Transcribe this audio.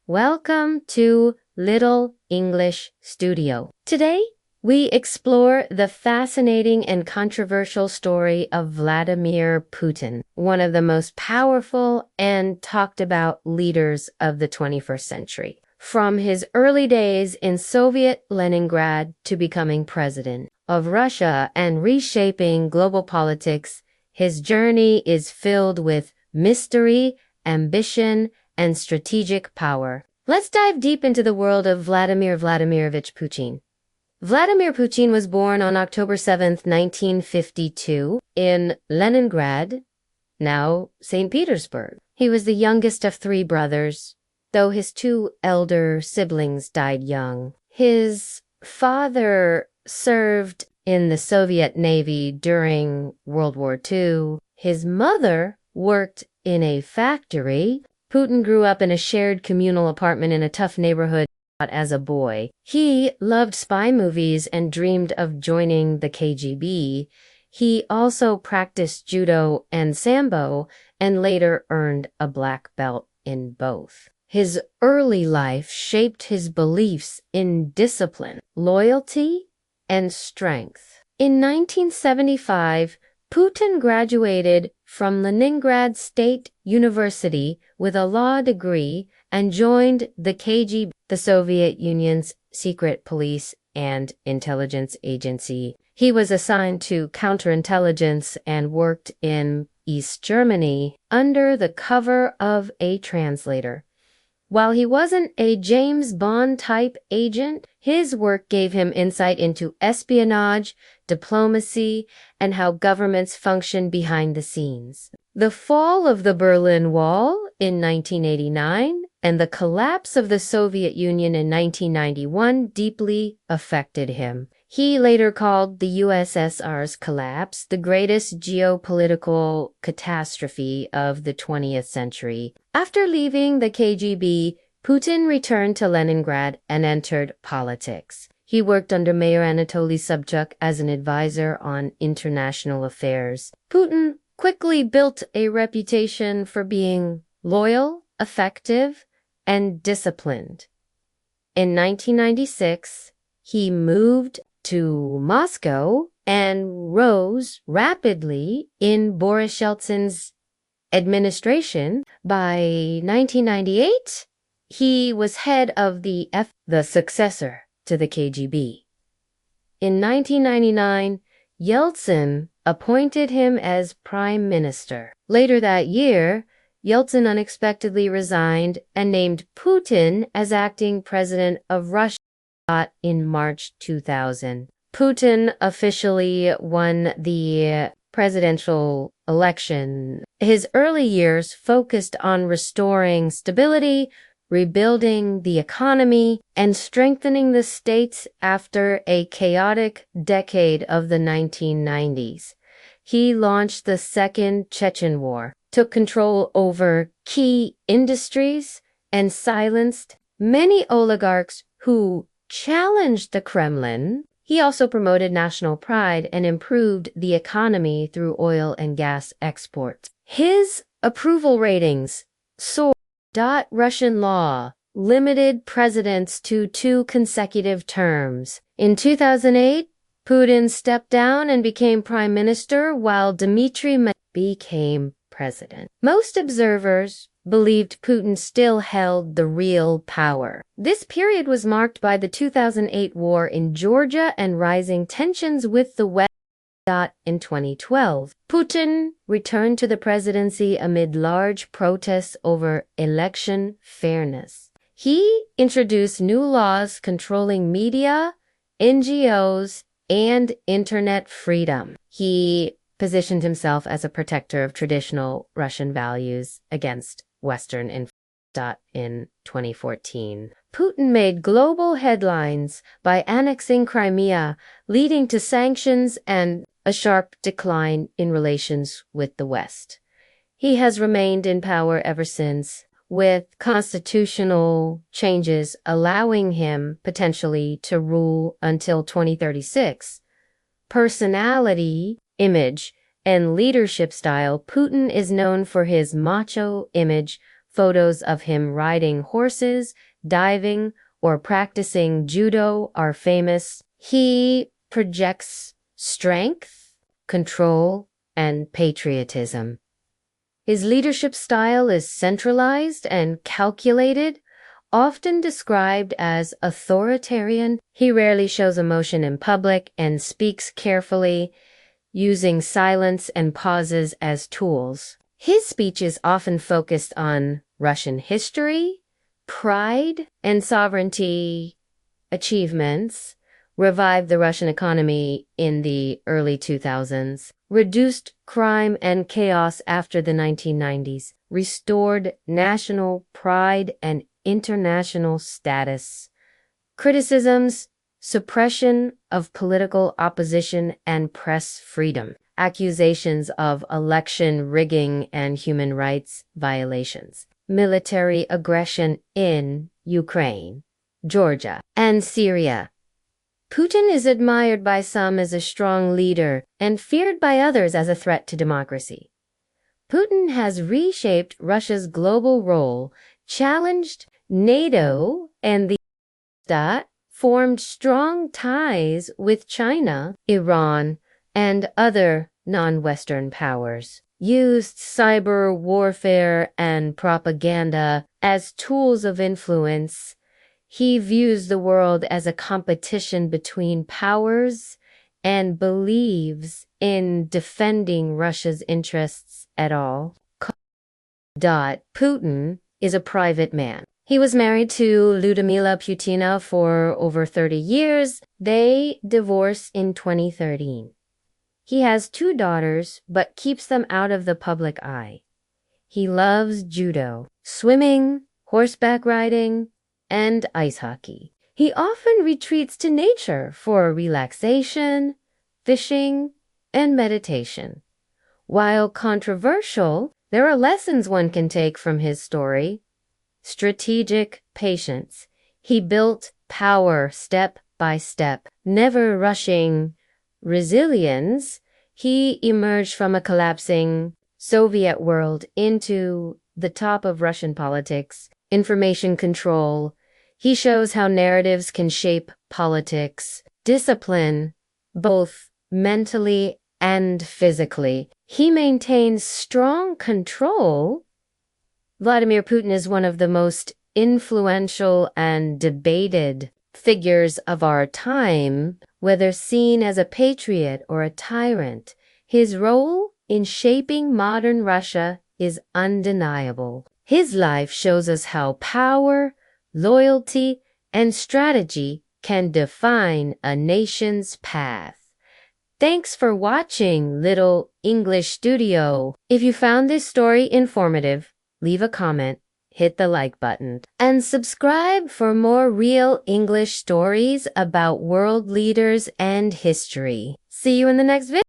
Welcome to Little English Studio. Today, we explore the fascinating and controversial story of Vladimir Putin, one of the most powerful and talked about leaders of the 21st century. From his early days in Soviet Leningrad to becoming president of Russia and reshaping global politics, his journey is filled with mystery, ambition, and strategic power. Let's dive deep into the world of Vladimir Vladimirovich Putin. Vladimir Putin was born on October 7, 1952, in Leningrad, now St. Petersburg. He was the youngest of three brothers, though his two elder siblings died young. His father served in the Soviet Navy during World War II. His mother worked in a factory. Putin grew up in a shared communal apartment in a tough neighborhood as a boy. He loved spy movies and dreamed of joining the KGB. He also practiced judo and sambo and later earned a black belt in both. His early life shaped his beliefs in discipline, loyalty, and strength. In 1975, Putin graduated from Leningrad State University with a law degree and joined the KGB, the Soviet Union's secret police and intelligence agency. He was assigned to counterintelligence and worked in East Germany under the cover of a translator. While he wasn't a James Bond-type agent, his work gave him insight into espionage, diplomacy, and how governments function behind the scenes. The fall of the Berlin Wall in 1989 and the collapse of the Soviet Union in 1991 deeply affected him. He later called the USSR's collapse the greatest geopolitical catastrophe of the 20th century. After leaving the KGB, Putin returned to Leningrad and entered politics. He worked under Mayor Anatoly Sobchak as an advisor on international affairs. Putin quickly built a reputation for being loyal, effective, and disciplined. In 1996, he moved to Moscow and rose rapidly in Boris Yeltsin's administration. By 1998, he was head of the successor to the KGB. In 1999, Yeltsin appointed him as prime minister. Later that year, Yeltsin unexpectedly resigned and named Putin as acting president of Russia in March 2000. Putin officially won the presidential election. His early years focused on restoring stability, rebuilding the economy, and strengthening the states after a chaotic decade of the 1990s. He launched the Second Chechen War, took control over key industries, and silenced many oligarchs who challenged the Kremlin. He also promoted national pride and improved the economy through oil and gas exports. His approval ratings soared. Russian law limited presidents to 2 consecutive terms. In 2008, Putin stepped down and became prime minister while Dmitry Medvedev became president. Most observers believed Putin still held the real power. This period was marked by the 2008 war in Georgia and rising tensions with the West. In 2012, Putin returned to the presidency amid large protests over election fairness. He introduced new laws controlling media, NGOs, and internet freedom. He positioned himself as a protector of traditional Russian values against Western influence. In 2014, Putin made global headlines by annexing Crimea, leading to sanctions and a sharp decline in relations with the West. He has remained in power ever since, with constitutional changes allowing him potentially to rule until 2036. Personality, image, and leadership style. Putin is known for his macho image, Photos of him riding horses, diving, or practicing judo are famous. He projects strength, control, and patriotism. His leadership style is centralized and calculated, often described as authoritarian. He rarely shows emotion in public and speaks carefully, using silence and pauses as tools. His speech is often focused on Russian history, pride, and sovereignty achievements, revived the Russian economy in the early 2000s, reduced crime and chaos after the 1990s, restored national pride and international status. Criticisms: suppression of political opposition and press freedom. Accusations of election rigging and human rights violations. Military aggression in Ukraine, Georgia, and Syria. Putin is admired by some as a strong leader and feared by others as a threat to democracy. Putin has reshaped Russia's global role, challenged NATO and the stat, formed strong ties with China, Iran, and other non-Western powers, used cyber warfare and propaganda as tools of influence. He views the world as a competition between powers and believes in defending Russia's interests at all. Putin is a private man. He was married to Vladimir Putin for over 30 years. They divorced in 2013. He has 2 daughters, but keeps them out of the public eye. He loves judo, swimming, horseback riding, and ice hockey. He often retreats to nature for relaxation, fishing, and meditation. While controversial, there are lessons one can take from his story. Strategic patience. He built power step by step, never rushing. Resilience. He emerged from a collapsing Soviet world into the top of Russian politics. Information control. He shows how narratives can shape politics. Discipline, both mentally and physically. He maintains strong control. Vladimir Putin is one of the most influential and debated figures of our time, whether seen as a patriot or a tyrant. His role in shaping modern Russia is undeniable. His life shows us how power, loyalty, and strategy can define a nation's path. Thanks for watching, Little English Studio. If you found this story informative, leave a comment, hit the like button, and subscribe for more real English stories about world leaders and history. See you in the next video.